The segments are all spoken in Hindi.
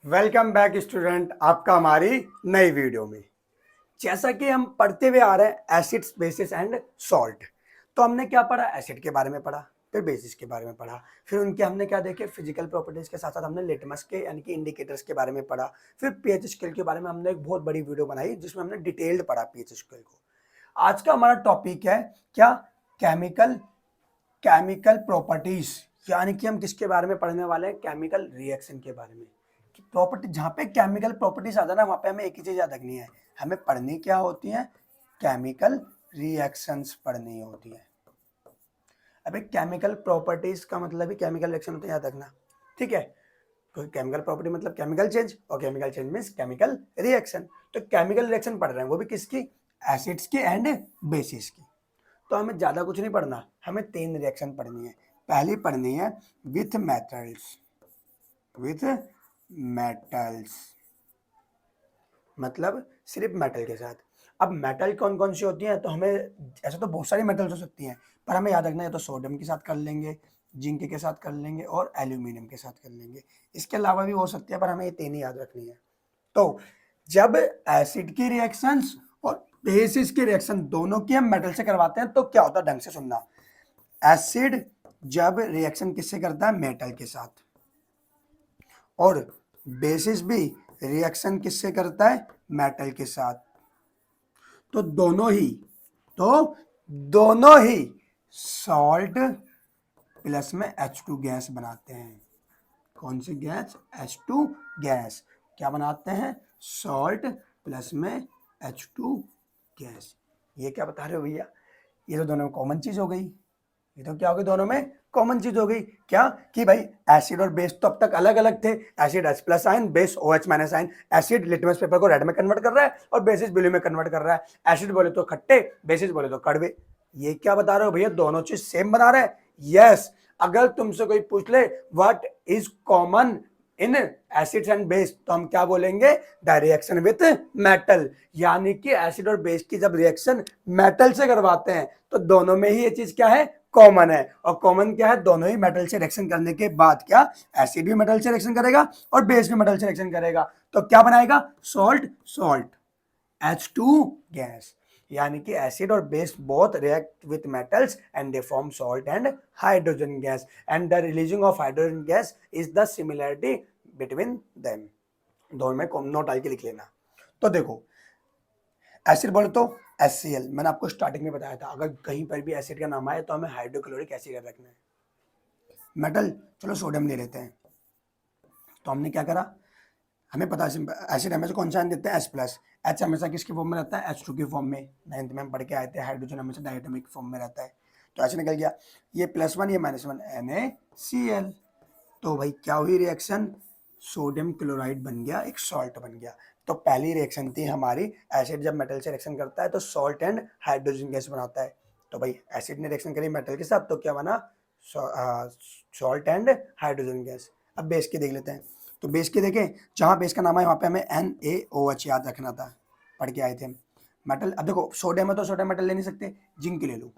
वेलकम बैक स्टूडेंट, आपका हमारी नई वीडियो में। जैसा कि हम पढ़ते हुए आ रहे हैं एसिड्स बेसिस एंड सॉल्ट। तो हमने क्या पढ़ा? एसिड के बारे में पढ़ा, फिर बेसिस के बारे में पढ़ा, फिर उनके हमने क्या देखे फिजिकल प्रॉपर्टीज के साथ साथ हमने लिटमस के यानी कि इंडिकेटर्स के बारे में पढ़ा। फिर पीएच स्केल के बारे में हमने एक बहुत बड़ी वीडियो बनाई जिसमें हमने डिटेल्ड पढ़ा पीएच स्केल को। आज का हमारा टॉपिक है क्या? केमिकल केमिकल प्रॉपर्टीज, यानी कि हम किसके बारे में पढ़ने वाले हैं? केमिकल रिएक्शन के बारे में। कि प्रॉपर्टी, जहाँ पे केमिकल प्रॉपर्टीज आता है ना, वहाँ पे हमें एक ही चीज याद रखनी है, हमें पढ़नी क्या होती है? केमिकल रिएक्शंस पढ़नी होती है। अबे केमिकल प्रॉपर्टीज का मतलब ही केमिकल रिएक्शन होता है, याद रखना, ठीक है। कोई केमिकल प्रॉपर्टी मतलब केमिकल चेंज, और chemical change means chemical reaction. तो केमिकल रिएक्शन पढ़ रहे हैं, वो भी किसकी? एसिड्स की एंड बेसिस की। तो हमें ज्यादा कुछ नहीं पढ़ना, हमें 3 रिएक्शन पढ़नी है। पहली पढ़नी है विथ मेटल्स, विथ मेटल्स मतलब सिर्फ मेटल के साथ। अब मेटल कौन कौन सी होती हैं? तो हमें ऐसे तो बहुत सारी मेटल्स हो सकती हैं, पर हमें याद रखना है तो सोडियम के साथ कर लेंगे, जिंक के साथ कर लेंगे और एल्यूमिनियम के साथ कर लेंगे। इसके अलावा भी हो सकती है, पर हमें ये 3 ही याद रखनी है। तो जब एसिड की रिएक्शंस और बेसिस की रिएक्शन दोनों की हम मेटल से करवाते हैं तो क्या होता है? ढंग से सुनना। एसिड जब रिएक्शन किससे करता है? मेटल के साथ। और बेसिस भी रिएक्शन किससे करता है? मेटल के साथ। तो दोनों ही सॉल्ट प्लस में H2 गैस बनाते हैं। कौन सी गैस? H2 gas. क्या बनाते हैं? सॉल्ट प्लस में H2 गैस। ये क्या बता रहे हो भैया? ये तो दोनों में कॉमन चीज हो गई। ये तो क्या हो गई? दोनों में कॉमन चीज हो गई। क्या? कि भाई एसिड और बेस तो अब तक अलग अलग थे। Acid H plus ion, base OH minus ion. Acid litmus paper को रेड में कन्वर्ट कर रहा है और बेसिस ब्लू में कन्वर्ट कर रहा है। एसिड बोले तो खट्टे, बेसिस बोले तो कड़वे। ये क्या बता रहे हो भैया? दोनों चीज सेम बना रहे हैं। यस। अगर तुमसे कोई पूछ ले what is common in acids and base, तो हम क्या बोलेंगे? The reaction with metal. यानी कि एसिड और बेस की जब रिएक्शन मेटल से करवाते हैं तो दोनों में ही ये चीज क्या है? कॉमन है। और कॉमन क्या है? दोनों ही मेटल से रिएक्शन करने के बाद क्या? एसिड भी मेटल से रिएक्शन करेगा और बेस भी मेटल से रिएक्शन करेगा। तो क्या बनाएगा? Salt, salt H2 gas. यानी कि एसिड और base both react with metals and they form salt and hydrogen gas, and the releasing of hydrogen gas is the similarity between them. दोनों में नोट डाल के लिख लेना। तो देखो, एसिड बोले तो HCl, मैंने आपको स्टार्टिंग में बताया था, अगर कहीं पर भी एसिड का नाम आए तो हमें हाइड्रोक्लोरिक एसिड रखना है। मेटल, चलो सोडियम ले लेते हैं। तो हमने क्या करा? हमें पता है एसिड हमेशा कौन सा आयन देते हैं? H plus. H हमेशा किसके फॉर्म में रहता है? H2 की फॉर्म में। 9th में हम पढ़ के आए थे हाइड्रोजन हमेशा डायटोमिक फॉर्म में रहता है। तो ऐसे निकल गया, ये +1 ये -1 NaCl। तो भाई क्या हुई रिएक्शन? सोडियम क्लोराइड बन गया, एक सॉल्ट बन गया। तो पहली रिएक्शन थी हमारी, एसिड जब मेटल से रिएक्शन करता है तो सॉल्ट एंड हाइड्रोजन गैस बनाता है। तो भाई एसिड ने रिएक्शन करी मेटल के साथ तो क्या बना? Salt and hydrogen gas. अब बेस की देख लेते हैं। तो बेस की देखें, जहां बेस का नाम है वहां पे हमें NaOH याद रखना था, पढ़ के आए थे। मेटल, अब देखो सोडियम है तो सोडियम मेटल ले नहीं सकते, जिंक ले लो।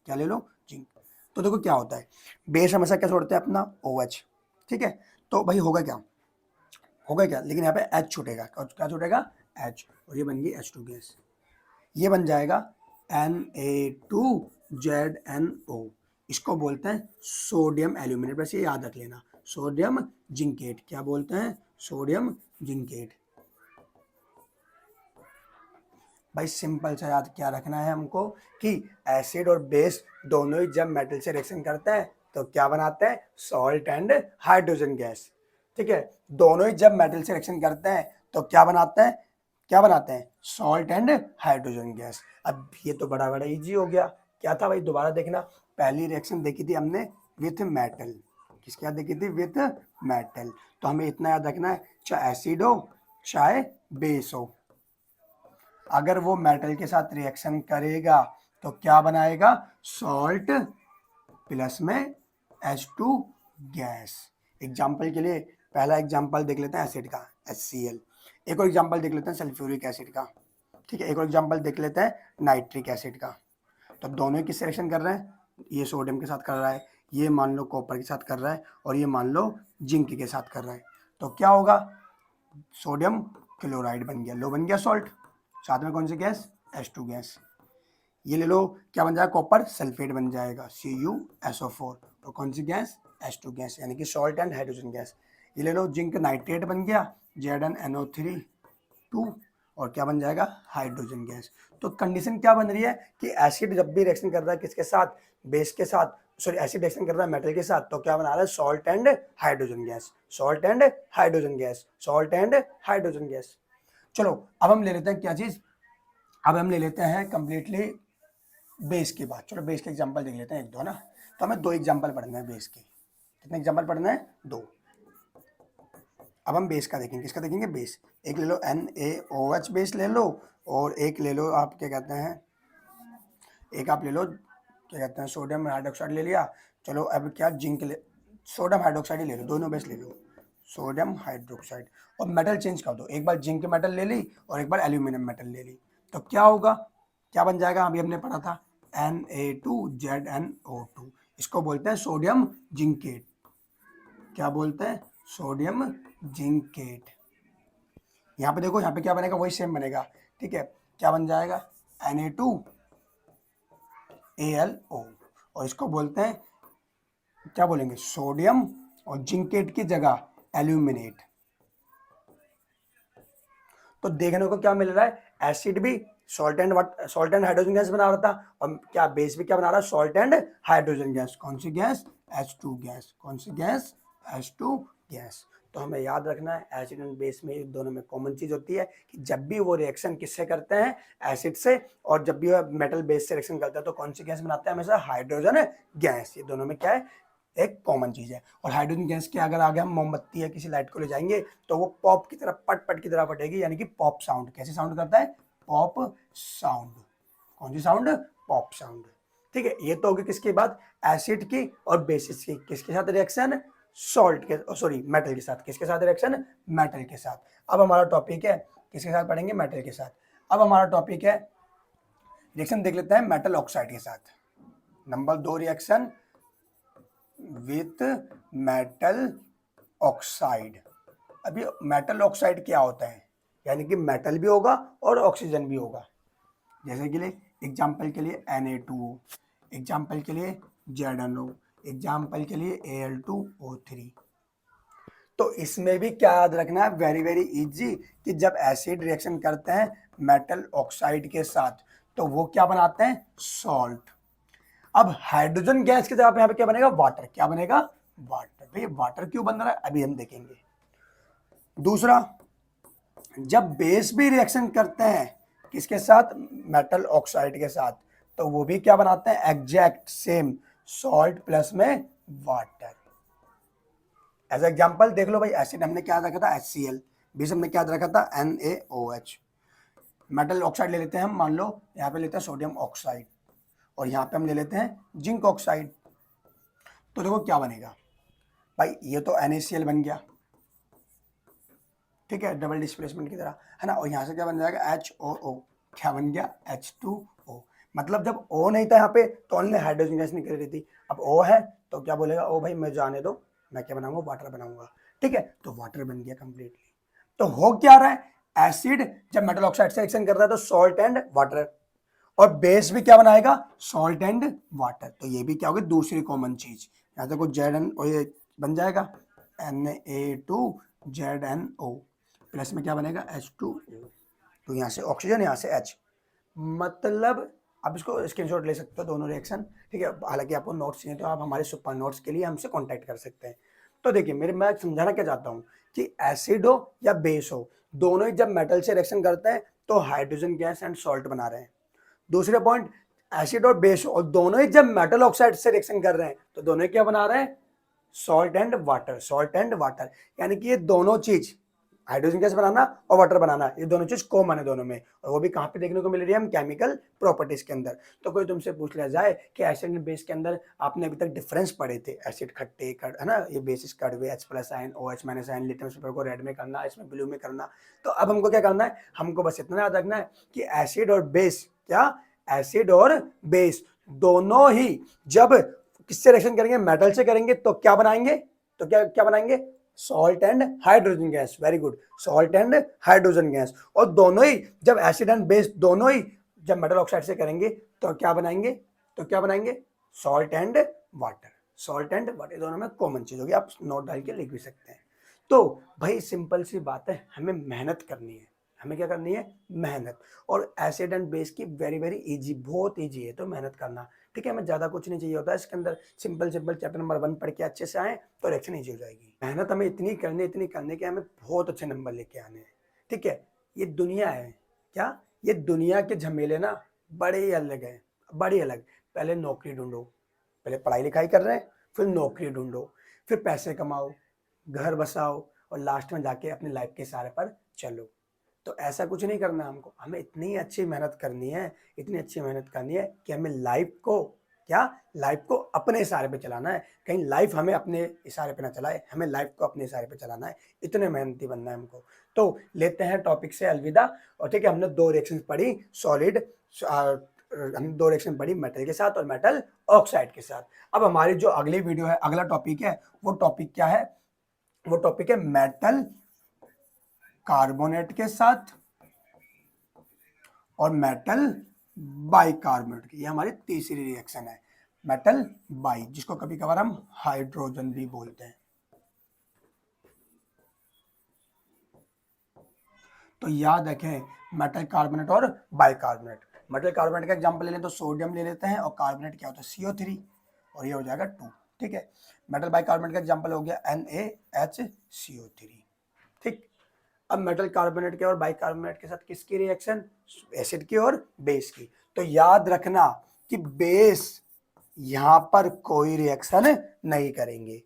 क्या ले लो? जिंक। तो देखो क्या होता है, बेस हमेशा क्या छोड़ते हैं? अपना OH, ठीक है। तो भाई होगा क्या? होगा क्या? लेकिन यहाँ पे H छूटेगा। क्या छूटेगा? H। और ये बन गई H2 गैस। ये बन जाएगा Na2ZNO। इसको बोलते हैं सोडियम एल्यूमिनेट। वैसे ये याद रख लेना, सोडियम जिंकेट। क्या बोलते हैं? Sodium zincate. भाई सिंपल सा याद क्या रखना है हमको कि एसिड और बेस दोनों ही जब मेटल से रिएक्शन करते हैं तो क्या बनाते हैं? सॉल्ट एंड हाइड्रोजन गैस, ठीक है। दोनों ही जब मेटल से रिएक्शन करते हैं तो क्या बनाते हैं? क्या बनाते हैं? Salt and hydrogen gas. अब ये तो बड़ा बड़ा इजी हो गया। क्या था भाई? दोबारा देखना, पहली रिएक्शन देखी थी हमने विथ मेटल। किसके साथ देखी थी? With metal. तो हमें इतना याद रखना है, चाहे एसिड हो चाहे बेस हो, अगर वो मेटल के साथ रिएक्शन करेगा तो क्या बनाएगा? सॉल्ट प्लस में H2 गैस। एग्जाम्पल के लिए पहला एग्जाम्पल देख लेते हैं एसिड का, HCl। एक और एग्जाम्पल देख लेते हैं सल्फ्यूरिक एसिड का, ठीक है। एक और एग्जाम्पल देख लेते हैं नाइट्रिक एसिड का। तो अब दोनों किस रिएक्शन कर रहे हैं? ये सोडियम के साथ कर रहा है, ये मान लो कॉपर के साथ कर रहा है, और ये मान लो जिंक के साथ कर रहा है। तो क्या होगा? सोडियम क्लोराइड बन गया, लो बन गया सॉल्ट। साथ में कौन सी गैस, H2 गैस। ये ले लो, क्या बन जाएगा, कॉपर सल्फेट बन जाएगा, CuSO4। तो कौन सी गैस, H2 गैस, यानी कि सॉल्ट एंड हाइड्रोजन गैस। ये ले लो, जिंक नाइट्रेट बन गया, ZnNO3 और क्या बन जाएगा, हाइड्रोजन गैस। तो कंडीशन क्या बन रही है कि एसिड जब भी रिएक्शन कर रहा है किसके साथ, बेस के साथ, सॉरी एसिड रिएक्शन कर रहा है मेटल के साथ, तो क्या बना रहा है, salt and hydrogen gas, salt and hydrogen gas, salt and hydrogen gas. चलो अब हम ले लेते हैं क्या चीज, अब हम ले लेते हैं कंप्लीटली बेस की बात। चलो बेस के एग्जांपल देख लेते हैं एक दो ना। तो हमें दो एग्जांपल पढ़ना है बेस के। कितने एग्जांपल पढ़ना है, दो। अब हम बेस का देखेंगे, किसका देखेंगे, बेस। एक ले लो NaOH बेस ले लो, और एक ले लो आप क्या कहते हैं, एक आप ले लो क्या कहते हैं, सोडियम हाइड्रोक्साइड ले लिया। चलो अब क्या, जिंक ले, सोडियम हाइड्रोक्साइड ही ले लो, दोनों बेस ले लो, सोडियम हाइड्रोक्साइड। और मेटल चेंज कर दो, एक बार जिंक मेटल ले ली और एक बार एल्यूमिनियम मेटल ले ली। तो क्या होगा, क्या बन जाएगा, अभी हमने पढ़ा था Na2ZnO2। इसको बोलते हैं सोडियम जिंकेट। क्या बोलते हैं, सोडियम जिंकेट। यहाँ पे देखो, यहाँ पे क्या बनेगा, वही सेम बनेगा, ठीक है। क्या बन जाएगा, Na2AlO। और इसको बोलते हैं, क्या बोलेंगे, सोडियम और जिंकेट की जगह एल्यूमिनेट। तो देखने को क्या मिल रहा है, एसिड भी सॉल्ट एंड हाइड्रोजन गैस बना रहा था, और क्या बेस भी क्या बना रहा है, सॉल्ट एंड हाइड्रोजन गैस। कौन सी गैस, H2 गैस। कौन सी गैस, H2 गैस। तो हमें याद रखना है एसिड एंड बेस में दोनों में कॉमन चीज होती है कि जब भी वो रिएक्शन किससे करते हैं, एसिड से, और जब भी वो मेटल बेस से रिएक्शन करते हैं तो कौन सी गैस बनाते हैं, हमेशा हाइड्रोजन गैस। ये दोनों में क्या है, एक कॉमन चीज है। और हाइड्रोजन गैस के अगर आगे हम मोमबत्ती या किसी लाइट को ले जाएंगे तो वो पॉप की तरह, पट पट की तरह फटेगी, यानी कि पॉप साउंड। कैसे साउंड करता है, पॉप साउंड। कौन सी साउंड, पॉप साउंड। ठीक है, ये तो होगी किसकी बात, एसिड की और बेसिस की। किसके साथ रिएक्शन, सॉल्ट के, सॉरी मेटल के साथ। किसके साथ रिएक्शन, मेटल के साथ। अब हमारा टॉपिक है, किसके साथ पढ़ेंगे, मेटल के साथ। अब हमारा टॉपिक है, रिएक्शन देख लेते हैं मेटल ऑक्साइड के साथ। Number 2 reaction with metal oxide. अभी मेटल ऑक्साइड क्या होता है, यानी कि मेटल भी होगा और ऑक्सीजन भी होगा। जैसे कि लिए एग्जाम्पल के लिए Na2O, एग्जाम्पल के लिए ZnO, एग्जाम्पल के लिए Al2O3। तो इसमें भी क्या याद रखना है, वेरी वेरी इजी, कि जब एसिड रिएक्शन करते हैं मेटल ऑक्साइड के साथ तो वो क्या बनाते हैं, सॉल्ट। अब हाइड्रोजन गैस की जगह पे यहाँ पे क्या बनेगा, वाटर। क्या बनेगा, वाटर। भाई वाटर क्यों बन रहा है, अभी हम देखेंगे। दूसरा, जब बेस भी रिएक्शन करते हैं किसके साथ, मेटल ऑक्साइड के साथ, तो वो भी क्या बनाते हैं, एग्जैक्ट सेम, सॉल्ट प्लस में वाटर। एज एग्जांपल देख लो भाई, एसिड हमने क्या रखा था, HCl, बेस हमने क्या रखा था, NaOH। मेटल ऑक्साइड ले लेते हैं हम, मान लो यहाँ पे लेते हैं सोडियम ऑक्साइड, और यहाँ पे हम ले लेते हैं जिंक ऑक्साइड। तो देखो क्या बनेगा भाई, ये तो NaCl बन गया, ठीक है, डबल डिस्प्लेसमेंट की तरह, है ना। और यहाँ से क्या बन जाएगा, HOO। क्या बन गया, H2O। मतलब जब O नहीं था यहाँ पे तो ओनली हाइड्रोजन गैस निकल रही थी, अब O है तो क्या बोलेगा, ओ भाई मैं जाने दो, मैं क्या बनाऊंगा, वाटर बनाऊंगा, ठीक है। तो वाटर बन गया कंप्लीटली। तो हो क्या रहा है, एसिड जब मेटल ऑक्साइड से रिएक्शन करता है तो सॉल्ट एंड वाटर, और बेस भी क्या बनाएगा, सॉल्ट एंड वाटर। तो ये भी क्या होगी, दूसरी कॉमन चीज। यहाँ देखो Zn, और ये बन जाएगा Na2ZnO, प्लस में क्या बनेगा, H2O। तो यहाँ से ऑक्सीजन, यहाँ से H। मतलब आप इसको स्क्रीनशॉट ले सकते हो दोनों रिएक्शन, ठीक है। हालांकि आपको नोट्स चाहिए तो आप हमारे सुपर नोट्स के लिए हमसे कॉन्टैक्ट कर सकते हैं। तो देखिए मैं समझाना क्या चाहता हूँ कि एसिड हो या बेस हो, दोनों ही जब मेटल से रिएक्शन करते हैं तो हाइड्रोजन गैस एंड सॉल्ट बना रहे हैं। दूसरे पॉइंट, एसिड और बेस और दोनों ही जब मेटल ऑक्साइड से रिएक्शन कर रहे हैं तो दोनों क्या बना रहे हैं, salt and water, salt and water. यानी कि ये दोनों चीज, हाइड्रोजन गैस बनाना और वाटर बनाना, ये दोनों चीज कॉमन है दोनों में, और वो भी कहाँ पे देखने को मिल रही है, हम केमिकल प्रॉपर्टीज के अंदर। तो कोई तुमसे पूछ लिया जाए कि एसिड एंड बेस के अंदर आपने अभी तक डिफरेंस पढ़े थे, एसिड खट्टे है ना, ये बेसिस कड़वे, H+ ion, OH- ion, litmus paper को रेड में करना, इसमें ब्लू में करना। तो अब हमको क्या करना है, हमको बस इतना याद रखना है कि एसिड और बेस, क्या, एसिड और बेस दोनों ही जब किससे रिएक्शन करेंगे, मेटल से करेंगे तो क्या बनाएंगे, तो क्या क्या बनाएंगे, salt and hydrogen gas, very good, salt and hydrogen gas. और दोनों ही जब एसिड एंड बेस दोनों ही जब मेटल ऑक्साइड से करेंगे तो क्या बनाएंगे, salt and water, salt and water दोनों में कॉमन चीज होगी, आप नोट डाल के लिख भी सकते हैं। तो भाई सिंपल सी बात है, हमें मेहनत करनी है, हमें क्या करनी है, मेहनत। और एसिड एंड बेस की वेरी वेरी इजी, बहुत इजी है तो मेहनत करना, ठीक है। हमें ज्यादा कुछ नहीं चाहिए होता है इसके अंदर, सिंपल सिंपल चैप्टर नंबर 1 पढ़ के अच्छे से आए तो रिएक्शन इजी हो जाएगी। मेहनत हमें इतनी करनी कि हमें बहुत अच्छे नंबर लेके आने हैं, ठीक है। ये दुनिया है क्या, ये दुनिया के झमेले ना बड़े ही अलग है, बड़ी अलग। पहले नौकरी ढूंढो, पहले पढ़ाई लिखाई कर रहे हैं, फिर नौकरी ढूंढो, फिर पैसे कमाओ, घर बसाओ, और लास्ट में जाके अपनी लाइफ के सहारे पर चलो। तो ऐसा कुछ नहीं करना हमको, हमें इतनी अच्छी मेहनत करनी है, इतनी अच्छी मेहनत करनी है कि हमें लाइफ को क्या, लाइफ को अपने इशारे पे चलाना है, कहीं लाइफ हमें अपने इशारे पे ना चलाए, हमें लाइफ को अपने इशारे पे चलाना है, इतने मेहनती बनना है हमको। तो लेते हैं टॉपिक से अलविदा। और ठीक है, हमने 2 रिएक्शन पढ़ी सॉलिड, हमने 2 रिएक्शन पढ़ी मेटल के साथ और मेटल ऑक्साइड के साथ। अब हमारी जो अगली वीडियो है, अगला टॉपिक है, वो टॉपिक क्या है, वो टॉपिक है मेटल कार्बोनेट के साथ और मेटल बाइकार्बोनेट की। ये हमारी तीसरी रिएक्शन है, मेटल बाई, जिसको कभी कभार हम हाइड्रोजन भी बोलते हैं। तो याद रखें, मेटल कार्बोनेट और बाइकार्बोनेट। मेटल कार्बोनेट का एग्जांपल ले लें तो सोडियम ले लेते हैं, और कार्बोनेट क्या होता है, CO3, और ये हो जाएगा 2, ठीक है। मेटल बाइकार्बोनेट का एग्जांपल हो गया NaHCO3, ठीक। अब मेटल कार्बोनेट के और बाइकार्बोनेट के साथ किसकी रिएक्शन, एसिड की और बेस की। तो याद रखना कि बेस यहां पर कोई रिएक्शन नहीं करेंगे,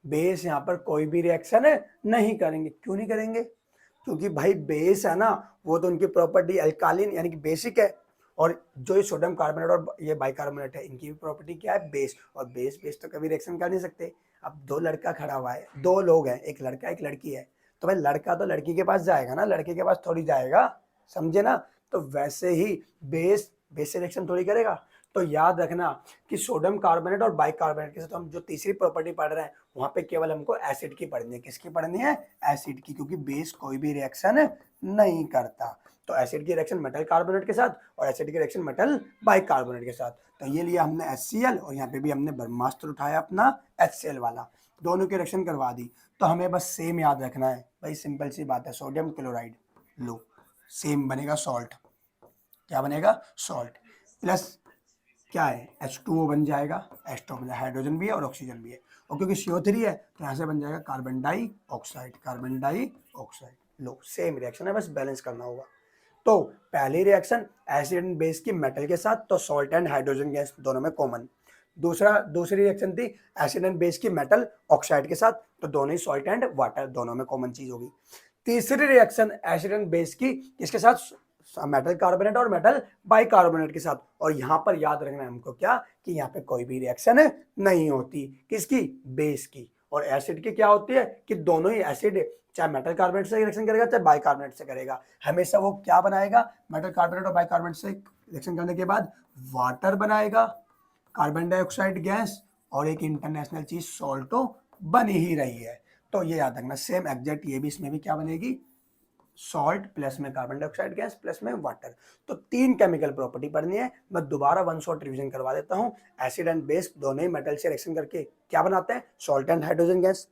बेस यहां पर कोई भी रिएक्शन नहीं करेंगे। क्यों नहीं करेंगे, क्योंकि भाई बेस है ना, वो तो उनकी प्रॉपर्टी अल्कालिन यानी कि बेसिक है, और जो ये सोडियम कार्बोनेट और ये बाइकार्बोनेट है, इनकी भी प्रॉपर्टी क्या है, बेस। और बेस बेस तो कभी रिएक्शन कर नहीं सकते। अब 2 लड़का खड़ा हुआ है, 2 लोग हैं, एक लड़का एक लड़की है, तो भाई लड़का तो लड़की के पास जाएगा ना, लड़के के पास थोड़ी जाएगा, समझे ना। तो वैसे ही बेस बेस से रिएक्शन थोड़ी करेगा। तो याद रखना कि सोडियम कार्बोनेट और बाइकार्बोनेट के साथ हम जो तीसरी प्रॉपर्टी पढ़ रहे हैं, वहां पे केवल हमको एसिड की पढ़नी है। किसकी पढ़नी है, एसिड की, क्योंकि बेस कोई भी रिएक्शन नहीं करता। तो एसिड की रिएक्शन मेटल कार्बोनेट के साथ और एसिड की रिएक्शन मेटल बाइकार्बोनेट के साथ। तो ये लिया हमने HCl, और यहाँ पे भी हमने ब्रह्मास्त्र उठाया अपना HCl वाला, दोनों की रिएक्शन करवा दी। तो हमें बस सेम याद रखना है भाई, सिंपल सी बात है, सोडियम क्लोराइड लो, सेम बनेगा सॉल्ट, क्या बनेगा, सॉल्ट, प्लस क्या है, H2O बन जाएगा, H2O मतलब हाइड्रोजन भी है और ऑक्सीजन भी है, और क्योंकि CO3 है तो यहाँ से बन जाएगा कार्बन डाइऑक्साइड, कार्बन डाइऑक्साइड। लो सेम रिएक्शन है, बस बैलेंस करना होगा। तो पहली रिएक्शन एसिड एंड बेस की मेटल के साथ, तो सॉल्ट एंड हाइड्रोजन गैस दोनों में कॉमन। दूसरी रिएक्शन थी एसिड एंड बेस की मेटल ऑक्साइड के साथ, तो दोनों ही सॉल्ट एंड वाटर, दोनों में कॉमन चीज होगी। तीसरी रिएक्शन एसिड एंड बेस की किसके साथ, मेटल कार्बोनेट और मेटल बाइकार्बोनेट के साथ। और यहां पर याद रखना है हमको क्या, कि यहाँ पे कोई भी रिएक्शन नहीं होती, किसकी, बेस की। और एसिड की क्या होती है कि दोनों ही एसिड चाहे मेटल कार्बोनेट से रिएक्शन करेगा चाहे बाइकार्बोनेट से करेगा, हमेशा वो क्या बनाएगा, मेटल कार्बोनेट और बाइकार्बोनेट से रिएक्शन करने के बाद वाटर बनाएगा, कार्बन डाइऑक्साइड गैस, और एक इंटरनेशनल चीज सॉल्ट तो बन ही रही है। तो ये याद रखना, सेम एग्जैक्ट ये भी इसमें भी क्या बनेगी, सॉल्ट प्लस में कार्बन डाइऑक्साइड गैस प्लस में वाटर। तो 3 केमिकल प्रॉपर्टी पढ़नी है। मैं दोबारा 1 शॉट रिवीजन करवा देता हूं। एसिड एंड बेस दोनों ही मेटल से रिएक्शन करके क्या बनाते हैं, salt and hydrogen gas.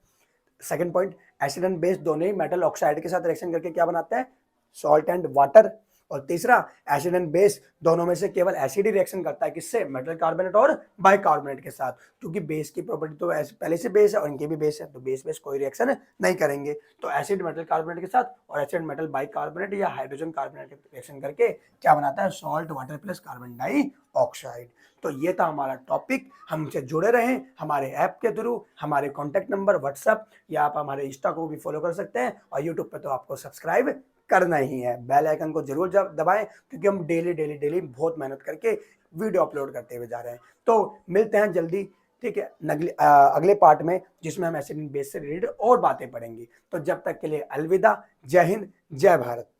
Second point, acid and base दोनों ही मेटल ऑक्साइड के साथ रिएक्शन करके क्या बनाते हैं, सॉल्ट एंड वाटर। और तीसरा, एसिड एंड बेस दोनों में से केवल एसिड ही रिएक्शन करता है, किससे, मेटल कार्बोनेट और बाइकार्बोनेट के साथ, क्योंकि बेस की प्रॉपर्टी तो पहले से बेस है और इनके भी बेस है, तो बेस बेस कोई रिएक्शन नहीं करेंगे। तो एसिड मेटल कार्बोनेट के साथ और एसिड मेटल बाइकार्बोनेट या हाइड्रोजन कार्बोनेट रिएक्शन करके क्या बनाता है, salt water plus carbon dioxide. तो ये था हमारा टॉपिक। हमसे जुड़े रहें हमारे ऐप के थ्रू, हमारे कॉन्टैक्ट नंबर व्हाट्सएप, या आप हमारे इंस्टा को भी फॉलो कर सकते हैं, और यूट्यूब पे तो आपको सब्सक्राइब करना ही है। बेल आइकन को जरूर दबाएं, क्योंकि हम डेली बहुत मेहनत करके वीडियो अपलोड करते हुए जा रहे हैं। तो मिलते हैं जल्दी, ठीक है, अगले पार्ट में, जिसमें हम एसिड एंड बेस से रिलेटेड और बातें पढ़ेंगे। तो जब तक के लिए अलविदा, जय हिंद, जय भारत।